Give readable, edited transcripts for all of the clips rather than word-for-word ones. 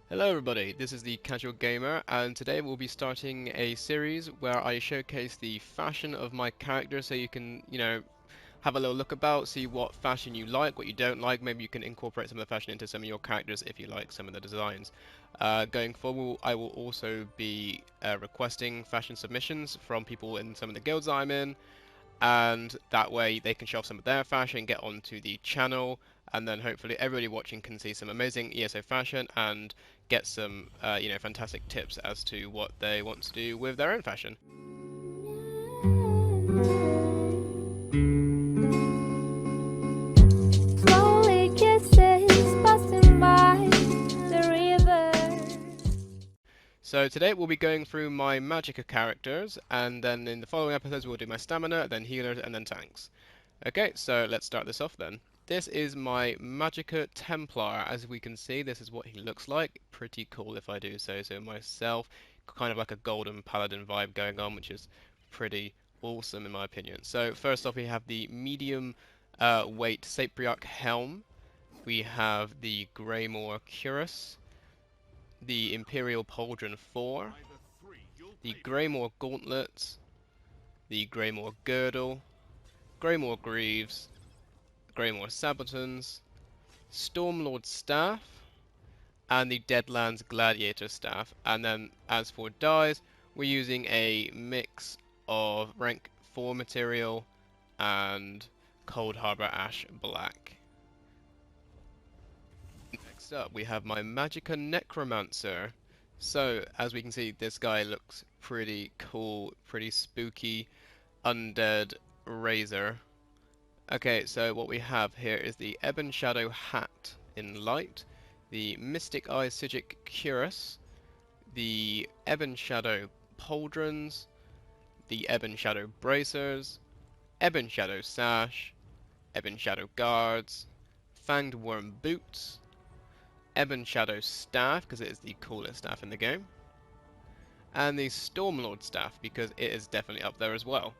Hello everybody, this is the Casual Gamer, and today we'll be starting a series where I showcase the fashion of my character so you can, have a little look about, see what fashion you like, what you don't like. Maybe you can incorporate some of the fashion into some of your characters if you like some of the designs. Going forward, I will also be requesting fashion submissions from people in some of the guilds that I'm in, and that way they can show off some of their fashion, get onto the channel, and then hopefully everybody watching can see some amazing ESO fashion and get some fantastic tips as to what they want to do with their own fashion. Slowly kisses passing by the river. So today we'll be going through my Magicka characters, and then in the following episodes we'll do my stamina, then healers, and then tanks. Okay, so let's start this off then. This is my Magicka Templar. As we can see, this is what he looks like. Pretty cool if I do say so myself. Kind of like a golden paladin vibe going on, which is pretty awesome in my opinion. So first off we have the medium weight Sapriarch helm. We have the Greymore cuirass, the Imperial Pauldron 4, the Greymore gauntlets, the Greymore girdle, Greymore greaves, Greymore sabatons, Stormlord staff, and the Deadlands Gladiator staff. And then as for dyes, we're using a mix of rank 4 material and Cold Harbor Ash Black. Next up, we have my Magicka Necromancer. So, as we can see, this guy looks pretty cool, pretty spooky, undead razor. Okay, so what we have here is the Ebon Shadow hat in light, the Mystic Eye Psijic cuirass, the Ebon Shadow pauldrons, the Ebon Shadow bracers, Ebon Shadow sash, Ebon Shadow guards, Fanged Worm boots, Ebon Shadow staff because it is the coolest staff in the game, and the Stormlord staff because it is definitely up there as well.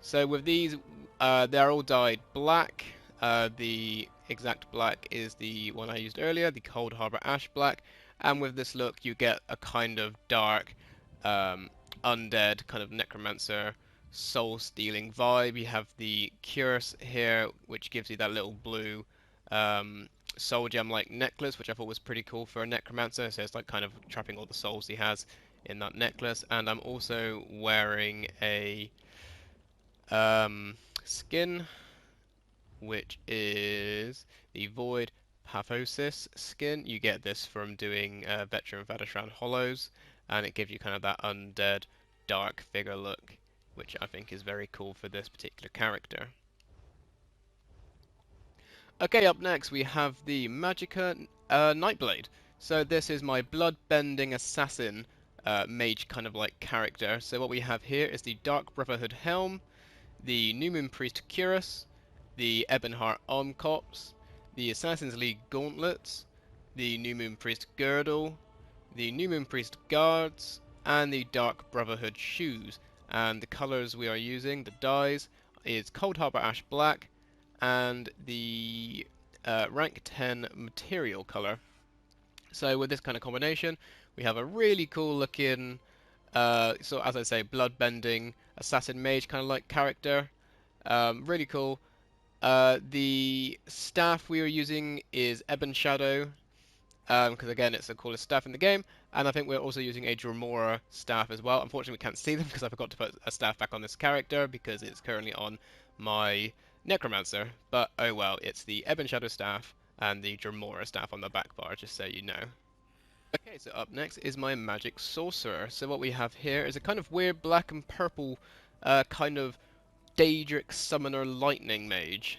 So with these, they're all dyed black. The exact black is the one I used earlier, the Cold Harbor Ash Black. And with this look, you get a kind of dark, undead, kind of necromancer, soul-stealing vibe. You have the cuirass here, which gives you that little blue soul gem-like necklace, which I thought was pretty cool for a necromancer. So it's like kind of trapping all the souls he has in that necklace. And I'm also wearing a skin, which is the Void Pathosis skin. You get this from doing Veteran Vadashran Hollows, and it gives you kind of that undead dark figure look, which I think is very cool for this particular character. Okay, up next we have the Magicka Nightblade. So this is my blood-bending assassin mage kind of like character. So what we have here is the Dark Brotherhood helm, the New Moon Priest cuirass, the Ebonheart arm cops, the Assassin's League gauntlets, the New Moon Priest girdle, the New Moon Priest guards, and the Dark Brotherhood shoes. And the colors we are using, the dyes, is Cold Harbor Ash Black and the rank 10 material color. So with this kind of combination, we have a really cool looking, so as I say, blood-bending assassin mage kind of like character. Really cool. The staff we are using is Ebon Shadow, because again, it's the coolest staff in the game. And I think we're also using a Dremora staff as well. Unfortunately, we can't see them because I forgot to put a staff back on this character because it's currently on my Necromancer. But oh well, it's the Ebon Shadow staff and the Dremora staff on the back bar, just so you know. Okay, so up next is my Magic Sorcerer. So what we have here is a kind of weird black and purple kind of Daedric Summoner Lightning Mage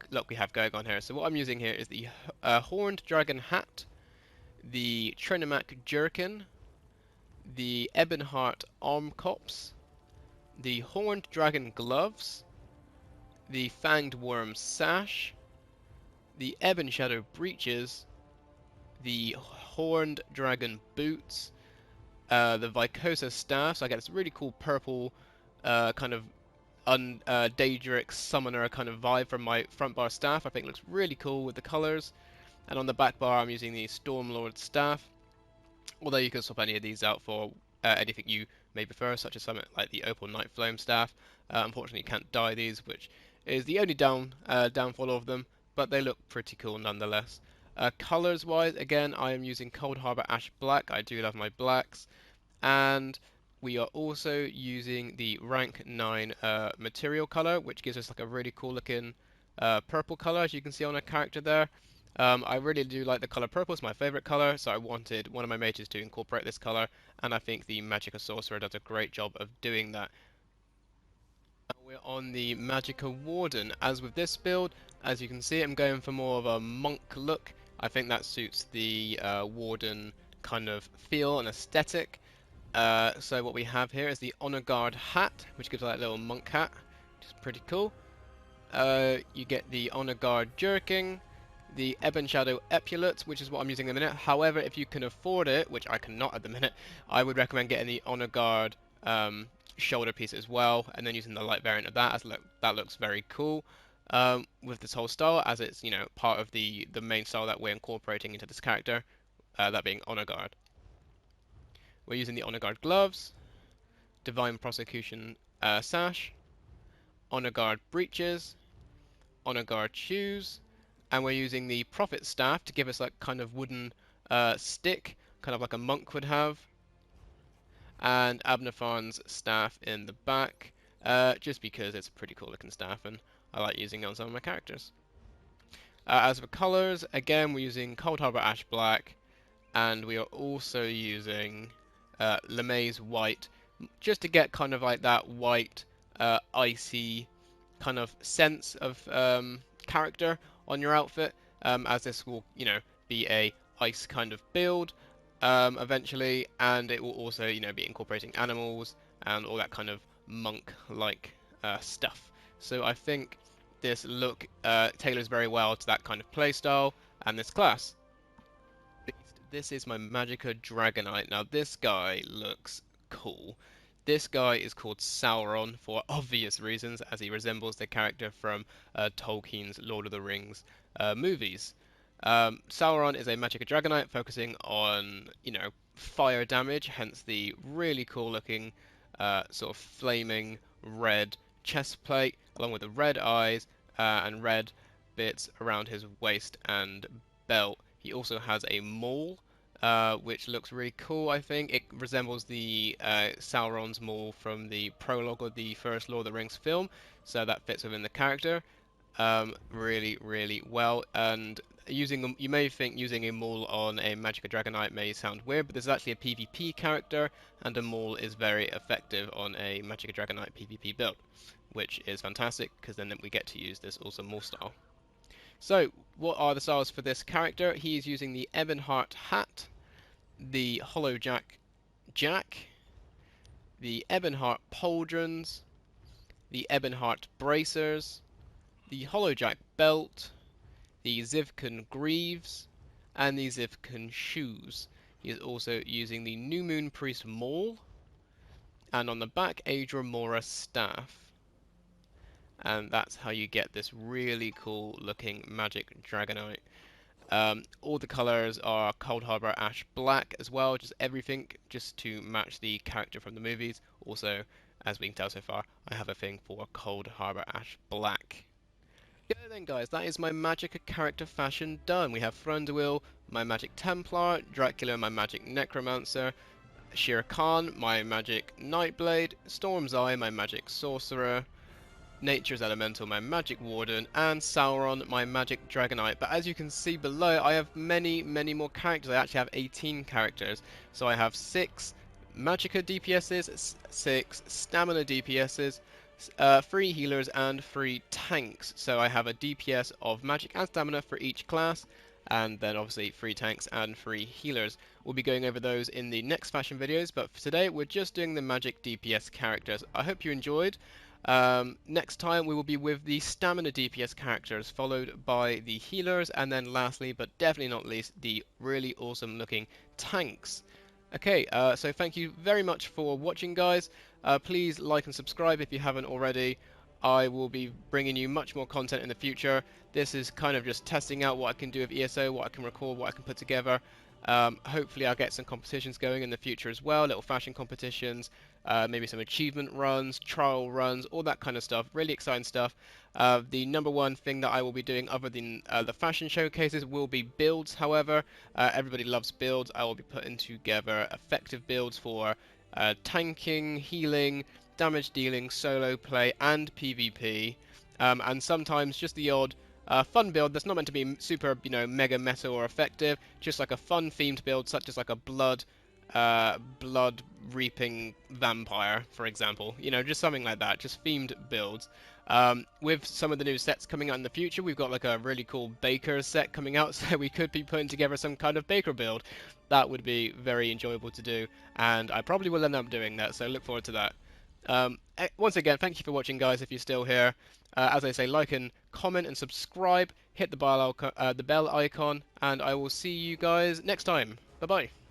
look we have going on here. So what I'm using here is the Horned Dragon Hat, the Trinomac Jerkin, the Ebonheart Arm Cops, the Horned Dragon Gloves, the Fanged Worm Sash, the Ebon Shadow Breeches, the Horned Dragon Boots, the Vicosa Staff. So I get this really cool purple kind of Daedric Summoner kind of vibe from my front bar staff. I think it looks really cool with the colors. And on the back bar I'm using the Stormlord staff. Although you can swap any of these out for anything you may prefer, such as something like the Opal Night Flame Staff. Unfortunately, you can't dye these, which is the only downfall of them, but they look pretty cool nonetheless. Colors wise, again, I am using Cold Harbor Ash Black. I do love my blacks. And we are also using the rank 9 material color, which gives us like a really cool looking purple color, as you can see on our character there. I really do like the color purple, it's my favorite color, so I wanted one of my mages to incorporate this color, and I think the Magicka Sorcerer does a great job of doing that. We're on the Magicka Warden. As with this build, as you can see, I'm going for more of a monk look. I think that suits the Warden kind of feel and aesthetic. So what we have here is the Honor Guard hat, which gives that little monk hat, which is pretty cool. You get the Honor Guard jerkin, the Ebon Shadow epaulet, which is what I'm using at the minute. However, if you can afford it, which I cannot at the minute, I would recommend getting the Honor Guard shoulder piece as well, and then using the light variant of that, as that looks very cool. With this whole style, as it's part of the main style that we're incorporating into this character, that being Honor Guard. We're using the Honor Guard gloves, Divine Prosecution sash, Honor Guard breeches, Honor Guard shoes, and we're using the Prophet staff to give us like kind of wooden stick, kind of like a monk would have, and Abnathar's staff in the back, just because it's a pretty cool looking staff and I like using it on some of my characters. As for colours, again we're using Cold Harbor Ash Black, and we are also using LeMay's White, just to get kind of like that white, icy kind of sense of character on your outfit, as this will, be a ice kind of build eventually, and it will also, be incorporating animals and all that kind of monk-like stuff. So I think this look tailors very well to that kind of playstyle and this class. This is my Magicka Dragonite. Now this guy looks cool. This guy is called Sauron for obvious reasons, as he resembles the character from Tolkien's Lord of the Rings movies. Sauron is a Magicka Dragonite focusing on, fire damage, hence the really cool looking sort of flaming red chest plate, along with the red eyes and red bits around his waist and belt. He also has a maul, which looks really cool, I think. It resembles the Sauron's maul from the prologue of the first Lord of the Rings film, so that fits within the character really, really well. And you may think using a maul on a Magicka Dragonite may sound weird, but this is actually a PvP character, and a maul is very effective on a Magicka Dragonite PvP build, which is fantastic, because then we get to use this awesome maul style. So, what are the styles for this character? He is using the Ebonheart hat, the Hollow Jack, the Ebonheart pauldrons, the Ebonheart bracers, the Hollow Jack belt, the Zivkan greaves, and the Zivkan shoes. He is also using the New Moon Priest maul, and on the back, a Dremora staff. And that's how you get this really cool looking Magic Dragonite. All the colors are Cold Harbor Ash Black as well, just everything, just to match the character from the movies. Also, as we can tell so far, I have a thing for Cold Harbor Ash Black. Yeah, then guys, that is my Magicka character fashion done. We have Thranduil, my Magic Templar, Dracula, my Magic Necromancer, Shere Khan, my Magic Nightblade, Storm's Eye, my Magic Sorcerer, Nature's Elemental, my Magic Warden, and Sauron, my Magic Dragonite. But as you can see below, I have many, many more characters. I actually have 18 characters. So I have 6 Magicka DPSs, 6 Stamina DPSs, 3 healers, and 3 tanks. So I have a DPS of Magic and Stamina for each class, and then obviously 3 tanks and 3 healers. We'll be going over those in the next fashion videos, but for today we're just doing the Magic DPS characters. I hope you enjoyed. Next time we will be with the Stamina DPS characters, followed by the healers, and then lastly, but definitely not least, the really awesome looking tanks. Okay, so thank you very much for watching, guys. Please like and subscribe if you haven't already. I will be bringing you much more content in the future. This is kind of just testing out what I can do with ESO, what I can record, what I can put together. Hopefully I'll get some competitions going in the future as well, little fashion competitions, maybe some achievement runs, trial runs, all that kind of stuff. Really exciting stuff. The number one thing that I will be doing other than the fashion showcases will be builds, however. Everybody loves builds. I will be putting together effective builds for tanking, healing, damage dealing, solo play, and PvP. And sometimes just the odd fun build that's not meant to be super, mega meta or effective, just like a fun themed build, such as like a blood reaping vampire, for example. Just something like that, just themed builds. With some of the new sets coming out in the future, we've got like a really cool Baker set coming out, so we could be putting together some kind of Baker build. That would be very enjoyable to do, and I probably will end up doing that, so look forward to that. Once again, thank you for watching, guys, if you're still here. As I say, like and comment and subscribe, hit the bell icon, and I will see you guys next time. Bye-bye.